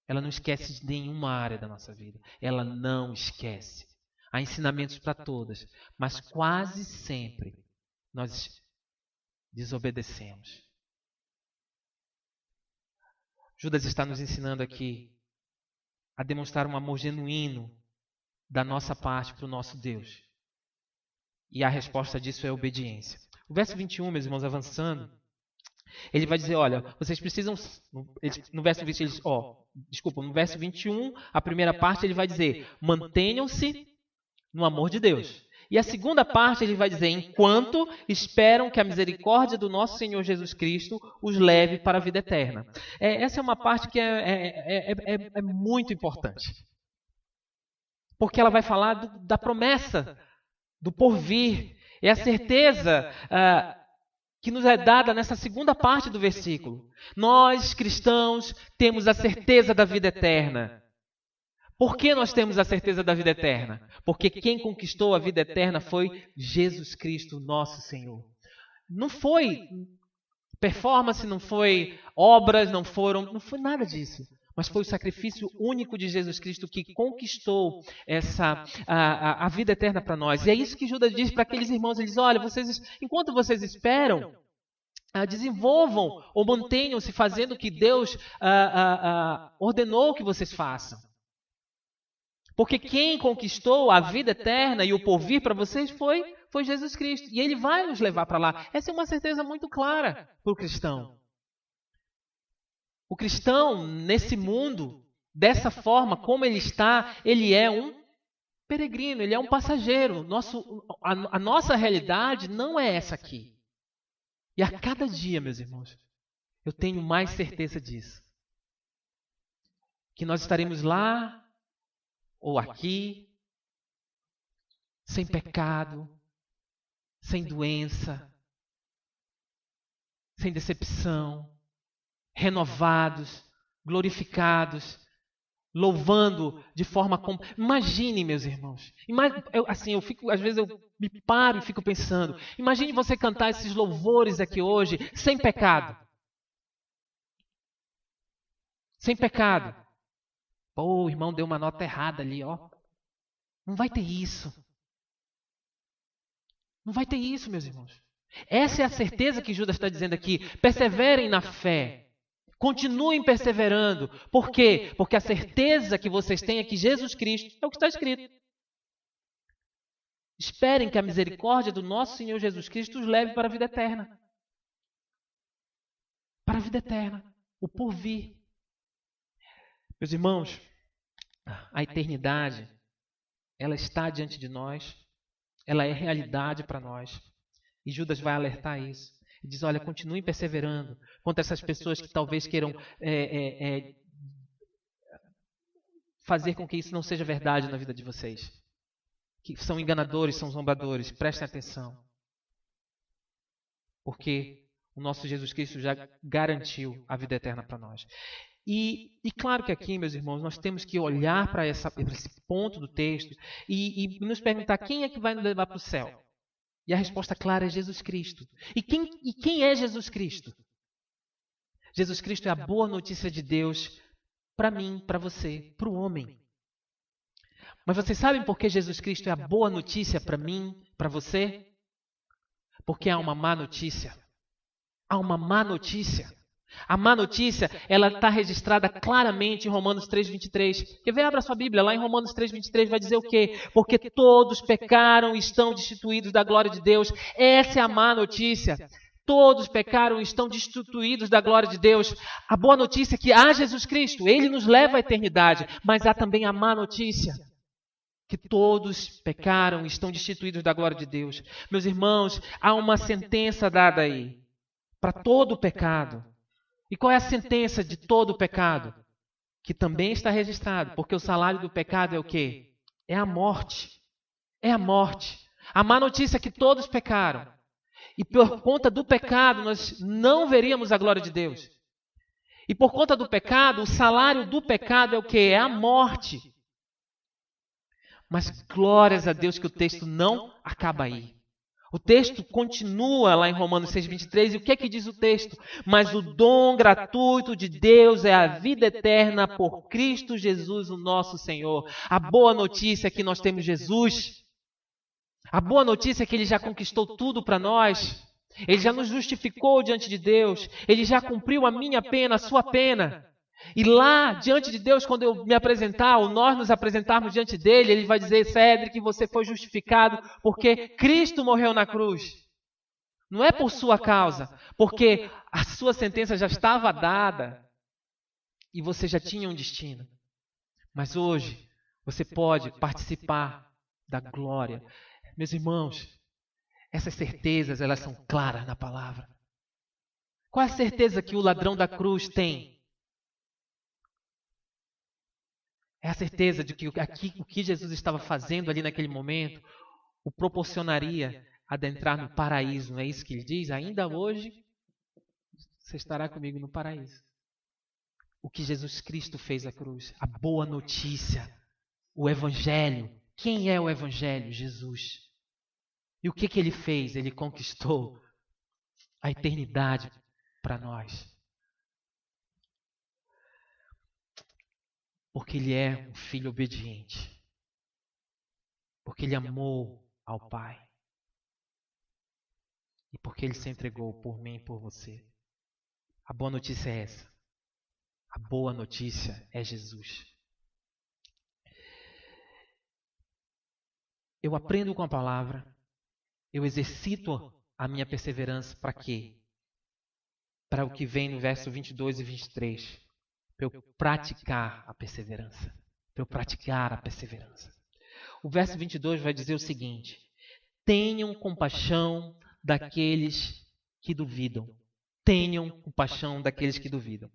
Ela não esquece de nenhuma área da nossa vida. Ela não esquece. Há ensinamentos para todas, mas quase sempre nós desobedecemos. Judas está nos ensinando aqui a demonstrar um amor genuíno da nossa parte para o nosso Deus. E a resposta disso é obediência. O verso 21, meus irmãos, avançando, ele vai dizer, olha, vocês precisam... No verso 20, no verso 21, a primeira parte, ele vai dizer, mantenham-se no amor de Deus. E a segunda parte, ele vai dizer, enquanto esperam que a misericórdia do nosso Senhor Jesus Cristo os leve para a vida eterna. Essa é uma parte que é muito importante. Porque ela vai falar da promessa, do porvir. É a certeza que nos é dada nessa segunda parte do versículo. Nós, cristãos, temos a certeza da vida eterna. Por que nós temos a certeza da vida eterna? Porque quem conquistou a vida eterna foi Jesus Cristo, nosso Senhor. Não foi performance, não foi obras, não foi nada disso. Mas foi o sacrifício único de Jesus Cristo que conquistou a vida eterna para nós. E é isso que Judas diz para aqueles irmãos. Ele diz, olha, enquanto vocês esperam, desenvolvam ou mantenham-se fazendo o que Deus ordenou que vocês façam. Porque quem conquistou a vida eterna e o porvir para vocês foi Jesus Cristo. E Ele vai nos levar para lá. Essa é uma certeza muito clara para o cristão. O cristão, nesse mundo, dessa forma, como ele está, ele é um peregrino, ele é um passageiro. A nossa realidade não é essa aqui. E a cada dia, meus irmãos, eu tenho mais certeza disso. Que nós estaremos lá ou aqui, sem pecado, sem doença, sem decepção, renovados, glorificados, louvando de forma como... Imagine, meus irmãos, às vezes eu me paro e fico pensando, imagine você cantar esses louvores aqui hoje, sem pecado. Sem pecado. Pô, o irmão deu uma nota errada ali, ó. Não vai ter isso. Não vai ter isso, meus irmãos. Essa é a certeza que Judas está dizendo aqui. Perseverem na fé. Continuem perseverando. Por quê? Porque a certeza que vocês têm é que Jesus Cristo é o que está escrito. Esperem que a misericórdia do nosso Senhor Jesus Cristo os leve para a vida eterna. Para a vida eterna. O porvir. Meus irmãos, a eternidade, ela está diante de nós, ela é realidade para nós. E Judas vai alertar isso. Ele diz, olha, continuem perseverando contra essas pessoas que talvez queiram fazer com que isso não seja verdade na vida de vocês. Que são enganadores, são zombadores, prestem atenção. porque o nosso Jesus Cristo já garantiu a vida eterna para nós. E claro que aqui, meus irmãos, nós temos que olhar para esse ponto do texto e nos perguntar quem é que vai nos levar para o céu. E a resposta clara é Jesus Cristo. E quem é Jesus Cristo? Jesus Cristo é a boa notícia de Deus para mim, para você, para o homem. Mas vocês sabem por que Jesus Cristo é a boa notícia para mim, para você? Porque há uma má notícia. Há uma má notícia. A má notícia, ela está registrada claramente em Romanos 3,23. Quer ver? Abra sua Bíblia, lá em Romanos 3,23 vai dizer o quê? Porque todos pecaram e estão destituídos da glória de Deus. Essa é a má notícia. Todos pecaram e estão destituídos da glória de Deus. A boa notícia é que há Jesus Cristo, Ele nos leva à eternidade. Mas há também a má notícia, que todos pecaram e estão destituídos da glória de Deus. Meus irmãos, há uma sentença dada aí para todo o pecado. E qual é a sentença de todo o pecado? Que também está registrado, porque o salário do pecado é o quê? É a morte. É a morte. A má notícia é que todos pecaram. E por conta do pecado, nós não veríamos a glória de Deus. E por conta do pecado, o salário do pecado é o quê? É a morte. Mas glórias a Deus que o texto não acaba aí. O texto continua lá em Romanos 6,23, e o que é que diz o texto? Mas o dom gratuito de Deus é a vida eterna por Cristo Jesus, o nosso Senhor. A boa notícia é que nós temos Jesus. A boa notícia é que Ele já conquistou tudo para nós. Ele já nos justificou diante de Deus. Ele já cumpriu a minha pena, a sua pena. E lá, diante de Deus, quando eu me apresentar, ou nós nos apresentarmos diante dele, ele vai dizer, Cédric, você foi justificado porque Cristo morreu na cruz. Não é por sua causa, porque a sua sentença já estava dada e você já tinha um destino. Mas hoje, você pode participar da glória. Meus irmãos, essas certezas, elas são claras na palavra. Qual é a certeza que o ladrão da cruz tem? É a certeza de que o que Jesus estava fazendo ali naquele momento o proporcionaria adentrar no paraíso. Não é isso que ele diz? Ainda hoje você estará comigo no paraíso. O que Jesus Cristo fez na cruz. A boa notícia. O Evangelho. Quem é o Evangelho? Jesus. E o que ele fez? Ele conquistou a eternidade para nós. Porque Ele é um filho obediente. Porque Ele amou ao Pai. E porque Ele se entregou por mim e por você. A boa notícia é essa. A boa notícia é Jesus. Eu aprendo com a palavra. Eu exercito a minha perseverança para quê? Para o que vem no verso 22 e 23. Para eu praticar a perseverança. Para eu praticar a perseverança. O verso 22 vai dizer o seguinte: tenham compaixão daqueles que duvidam. Tenham compaixão daqueles que duvidam.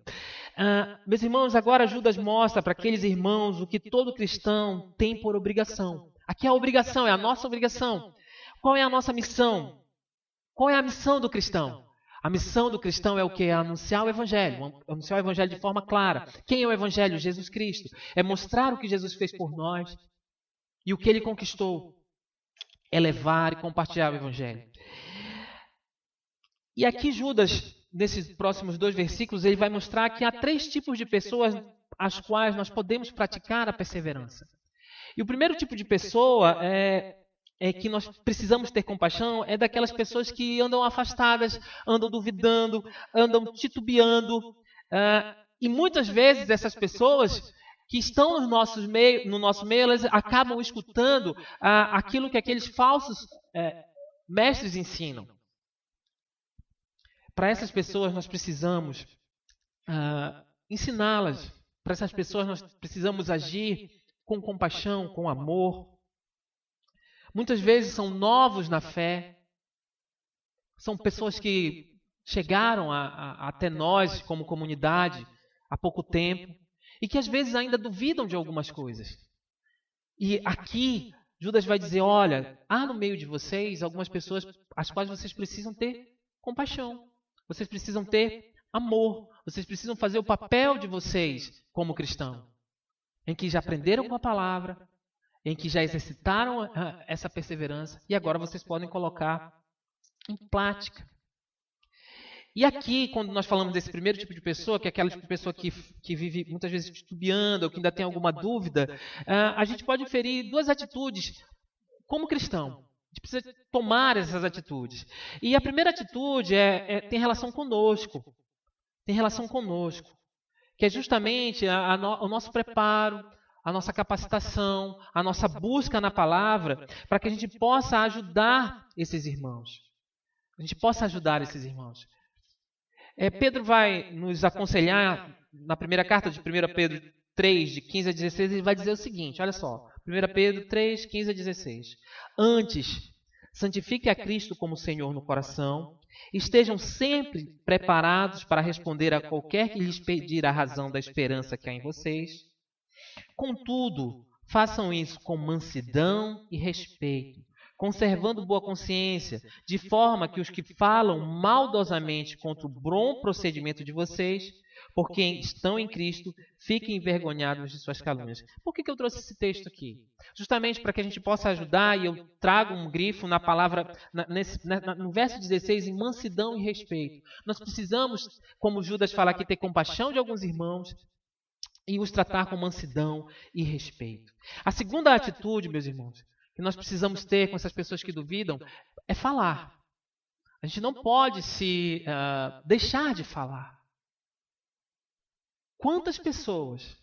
Meus irmãos, agora Judas mostra para aqueles irmãos o que todo cristão tem por obrigação. Aqui é a obrigação, é a nossa obrigação. Qual é a nossa missão? Qual é a missão do cristão? A missão do cristão é o quê? É anunciar o Evangelho. Anunciar o Evangelho de forma clara. Quem é o Evangelho? Jesus Cristo. É mostrar o que Jesus fez por nós e o que Ele conquistou. É levar e compartilhar o Evangelho. E aqui Judas, nesses próximos 2 versículos, ele vai mostrar que há 3 tipos de pessoas às quais nós podemos praticar a perseverança. E o primeiro tipo de pessoa é que nós precisamos ter compaixão, é daquelas pessoas que andam afastadas, andam duvidando, andam titubeando. E muitas vezes essas pessoas que estão no nosso meio, elas acabam escutando aquilo que aqueles falsos mestres ensinam. Para essas pessoas nós precisamos ensiná-las. Para essas pessoas nós precisamos agir com compaixão, com amor. Muitas vezes são novos na fé, são pessoas que chegaram até nós como comunidade há pouco tempo e que às vezes ainda duvidam de algumas coisas. E aqui Judas vai dizer, olha, há no meio de vocês algumas pessoas às quais vocês precisam ter compaixão. Vocês precisam ter amor. Vocês precisam fazer o papel de vocês como cristão, em que já aprenderam com a palavra, em que já exercitaram essa perseverança e agora vocês podem colocar em prática. E aqui, quando nós falamos desse primeiro tipo de pessoa, que é aquela tipo de pessoa que vive muitas vezes titubeando, ou que ainda tem alguma dúvida, a gente pode inferir duas atitudes como cristão. A gente precisa tomar essas atitudes. E a primeira atitude tem relação conosco. Tem relação conosco. Que é justamente o nosso preparo, a nossa capacitação, a nossa busca na palavra, para que a gente possa ajudar esses irmãos. A gente possa ajudar esses irmãos. Pedro vai nos aconselhar, na primeira carta de 1 Pedro 3, de 15 a 16, ele vai dizer o seguinte, olha só, 1 Pedro 3, 15 a 16. Antes, santifique a Cristo como Senhor no coração, estejam sempre preparados para responder a qualquer que lhes pedir a razão da esperança que há em vocês. Contudo, façam isso com mansidão e respeito, conservando boa consciência, de forma que os que falam maldosamente contra o bom procedimento de vocês, por quem estão em Cristo, fiquem envergonhados de suas calúnias. Por que eu trouxe esse texto aqui? Justamente para que a gente possa ajudar, e eu trago um grifo na palavra, no verso 16, em mansidão e respeito. Nós precisamos, como Judas fala aqui, ter compaixão de alguns irmãos e os tratar com mansidão e respeito. A segunda atitude, meus irmãos, que nós precisamos ter com essas pessoas que duvidam, é falar. A gente não pode se deixar de falar. Quantas pessoas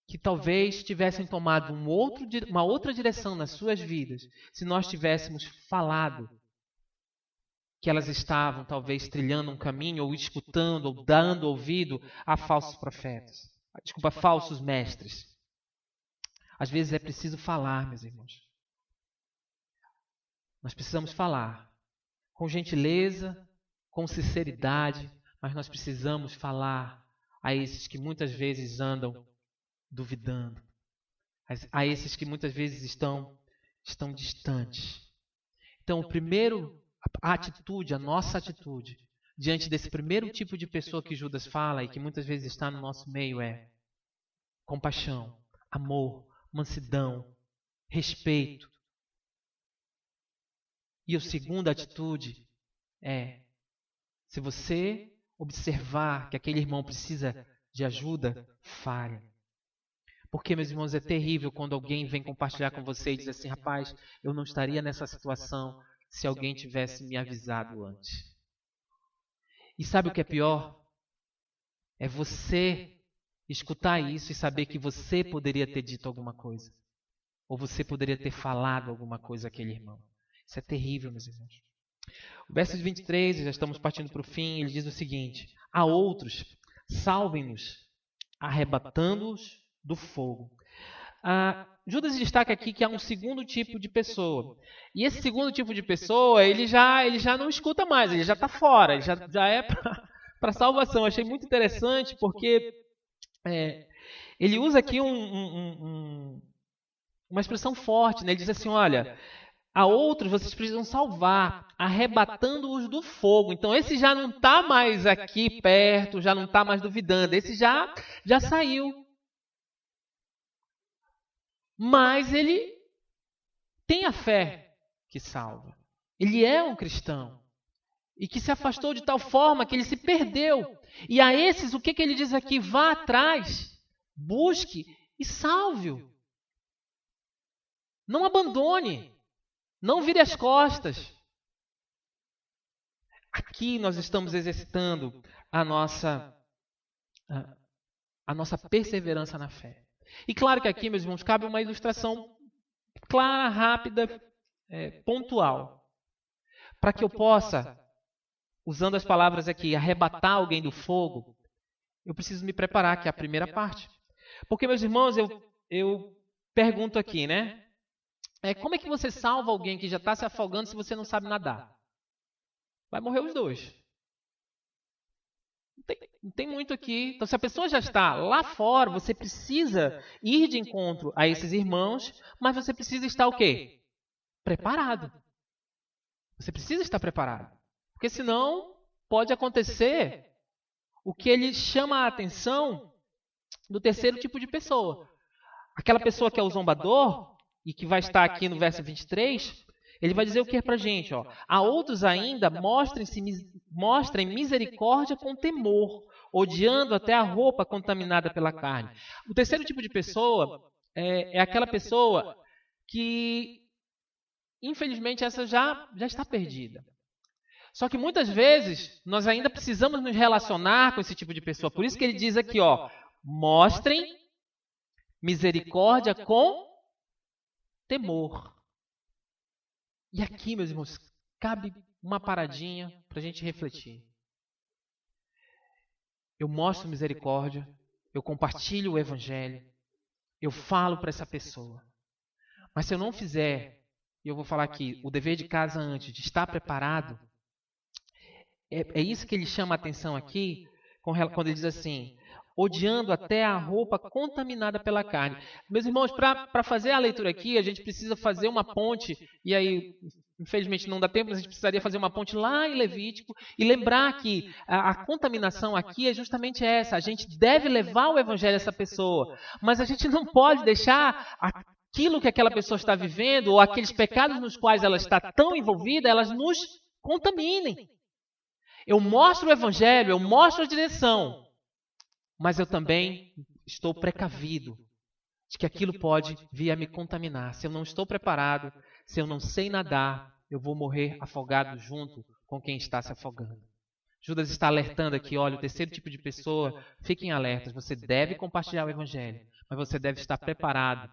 que talvez tivessem tomado uma outra direção nas suas vidas, se nós tivéssemos falado que elas estavam talvez trilhando um caminho, ou escutando, ou dando ouvido a falsos profetas. Falsos mestres. Às vezes é preciso falar, meus irmãos. Nós precisamos falar com gentileza, com sinceridade, mas nós precisamos falar a esses que muitas vezes andam duvidando, a esses que muitas vezes estão distantes. Então, a nossa atitude, diante desse primeiro tipo de pessoa que Judas fala e que muitas vezes está no nosso meio é compaixão, amor, mansidão, respeito. E a segunda atitude é, se você observar que aquele irmão precisa de ajuda, fale. Porque, meus irmãos, é terrível quando alguém vem compartilhar com você e diz assim, rapaz, eu não estaria nessa situação se alguém tivesse me avisado antes. E sabe o que é pior? É você escutar isso e saber que você poderia ter dito alguma coisa. Ou você poderia ter falado alguma coisa àquele irmão. Isso é terrível, meus irmãos. O verso 23, já estamos partindo para o fim, ele diz o seguinte: a outros, salvem-nos, arrebatando-os do fogo. Judas destaca aqui que há um segundo tipo de pessoa. E esse segundo tipo de pessoa, ele já não escuta mais, ele já está fora, ele já é para salvação. Achei muito interessante porque ele usa aqui uma expressão forte, né? Ele diz assim, olha, a outros vocês precisam salvar, arrebatando-os do fogo. Então esse já não está mais aqui perto, já não está mais duvidando, esse já saiu. Mas ele tem a fé que salva. Ele é um cristão. E que se afastou de tal forma que ele se perdeu. E a esses, o que ele diz aqui? Vá atrás, busque e salve-o. Não abandone. Não vire as costas. Aqui nós estamos exercitando a nossa perseverança na fé. E claro que aqui, meus irmãos, cabe uma ilustração clara, rápida, pontual. Para que eu possa, usando as palavras aqui, arrebatar alguém do fogo, eu preciso me preparar, que é a primeira parte. Porque, meus irmãos, eu pergunto aqui, né? Como é que você salva alguém que já está se afogando se você não sabe nadar? Vai morrer os dois. Não tem muito aqui. Então, se a pessoa já está lá fora, você precisa ir de encontro a esses irmãos, mas você precisa estar o quê? Preparado. Você precisa estar preparado. Porque senão pode acontecer o que ele chama a atenção do terceiro tipo de pessoa. Aquela pessoa que é o zombador, e que vai estar aqui no verso 23, ele vai dizer o que para a gente? Ó, a outros ainda mostrem misericórdia com temor, odiando até a roupa contaminada pela carne. O terceiro tipo de pessoa é aquela pessoa que, infelizmente, essa já está perdida. Só que muitas vezes nós ainda precisamos nos relacionar com esse tipo de pessoa. Por isso que ele diz aqui, ó, mostrem misericórdia com temor. E aqui, meus irmãos, cabe uma paradinha para a gente refletir. Eu mostro misericórdia, eu compartilho o evangelho, eu falo para essa pessoa. Mas se eu não fizer, e eu vou falar aqui, o dever de casa antes, de estar preparado, é isso que ele chama a atenção aqui, quando ele diz assim, odiando até a roupa contaminada pela carne. Meus irmãos, para fazer a leitura aqui, a gente precisa fazer uma ponte, e aí, infelizmente não dá tempo, mas a gente precisaria fazer uma ponte lá em Levítico, e lembrar que a contaminação aqui é justamente essa, a gente deve levar o evangelho a essa pessoa, mas a gente não pode deixar aquilo que aquela pessoa está vivendo, ou aqueles pecados nos quais ela está tão envolvida, elas nos contaminem. Eu mostro o evangelho, eu mostro a direção, mas eu também estou precavido de que aquilo pode vir a me contaminar. Se eu não estou preparado, se eu não sei nadar, eu vou morrer afogado junto com quem está se afogando. Judas está alertando aqui, olha, o terceiro tipo de pessoa, fiquem alertas, você deve compartilhar o evangelho, mas você deve estar preparado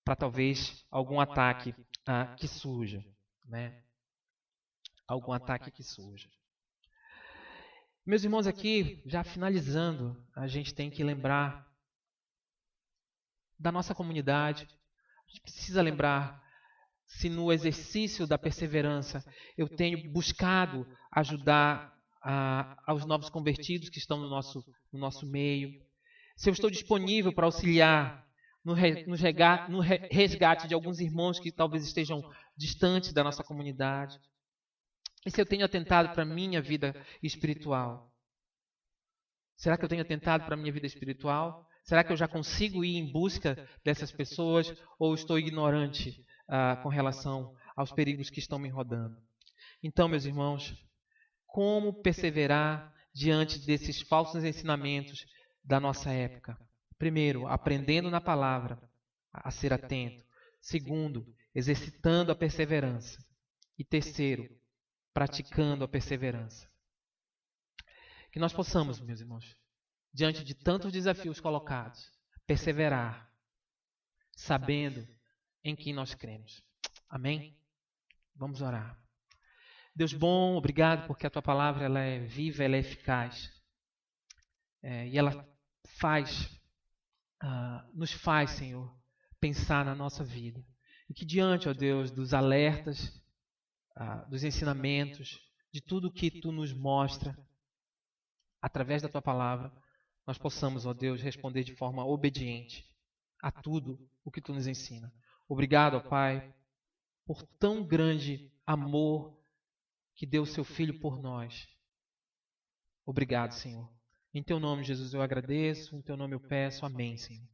para talvez algum ataque que surja, né? Algum ataque que surja. Meus irmãos, aqui, já finalizando, a gente tem que lembrar da nossa comunidade. A gente precisa lembrar se no exercício da perseverança eu tenho buscado ajudar aos novos convertidos que estão no nosso meio. Se eu estou disponível para auxiliar no resgate de alguns irmãos que talvez estejam distantes da nossa comunidade. E se eu tenho atentado para a minha vida espiritual? Será que eu tenho atentado para a minha vida espiritual? Será que eu já consigo ir em busca dessas pessoas? Ou estou ignorante com relação aos perigos que estão me rodando? Então, meus irmãos, como perseverar diante desses falsos ensinamentos da nossa época? Primeiro, aprendendo na palavra, a ser atento. Segundo, exercitando a perseverança. E terceiro, praticando a perseverança. Que nós possamos, meus irmãos, diante de tantos desafios colocados, perseverar, sabendo em quem nós cremos. Amém? Vamos orar. Deus bom, obrigado porque a Tua palavra ela é viva, ela é eficaz. E ela nos faz, Senhor, pensar na nossa vida. E que diante, ó Deus, dos alertas, dos ensinamentos, de tudo que Tu nos mostra, através da Tua palavra, nós possamos, ó Deus, responder de forma obediente a tudo o que Tu nos ensina. Obrigado, ó Pai, por tão grande amor que deu o Seu Filho por nós. Obrigado, Senhor. Em Teu nome, Jesus, eu agradeço. Em Teu nome eu peço. Amém, Senhor.